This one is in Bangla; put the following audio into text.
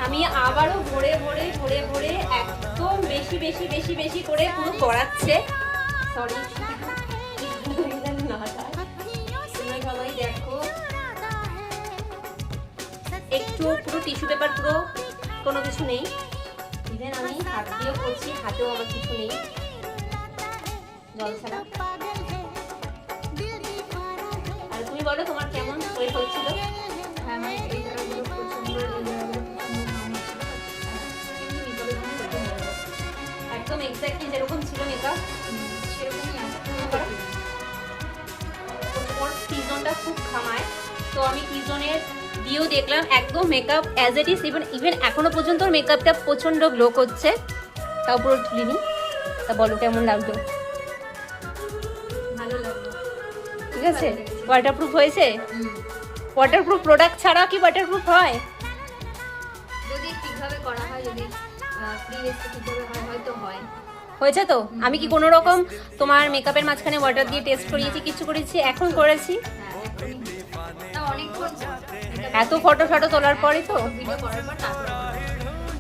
আমি আবারও ভরে ভরে ভরে ভরে একদম বেশি বেশি বেশি বেশি করে পুরো করাচ্ছে। সরি সবাই দেখো, একটু পুরো টিস্যু পেপার পুরো কোনো কিছু নেই। ইভেন আমি হাত দিয়েও করছি, হাতেও আমার কিছু নেই জল ছাড়া। আর তুমি বলো তোমার কেমন ওয়েট হচ্ছিল? একদম এক্স্যাক্টলি যেরকম ছিল মেকআপ সেরকমই আছে। ওর সিজনটা খুব খামায়, তো আমি সিজনের দিয়েও দেখলাম একদম makeup as it is. Even এখনো পর্যন্ত ওর মেকআপটা প্রচন্ড গ্লো করছে, তাও পুরো তুলিনি। তা বলো কেমন লাগলো? ভালো লাগলো। ঠিক আছে, ওয়াটারপ্রুফ হয়েছে? ওয়াটারপ্রুফ প্রোডাক্ট ছাড়া কি ওয়াটারপ্রুফ হয়? যদি ঠিকভাবে করা হয়, যদি প্রিভিয়াসলি ঠিকভাবে হয় হয়তো হয়। হয়েছে তো? আমি কি কোনো রকম তোমার মেকআপের মাঝখানে ওয়াটার দিয়ে টেস্ট করিয়েছি, কিছু করেছি? এখন করেছি। অনেকক্ষণ এত ফটো ফটো তোলার পরে তো ভিডিও করার পর তারপরে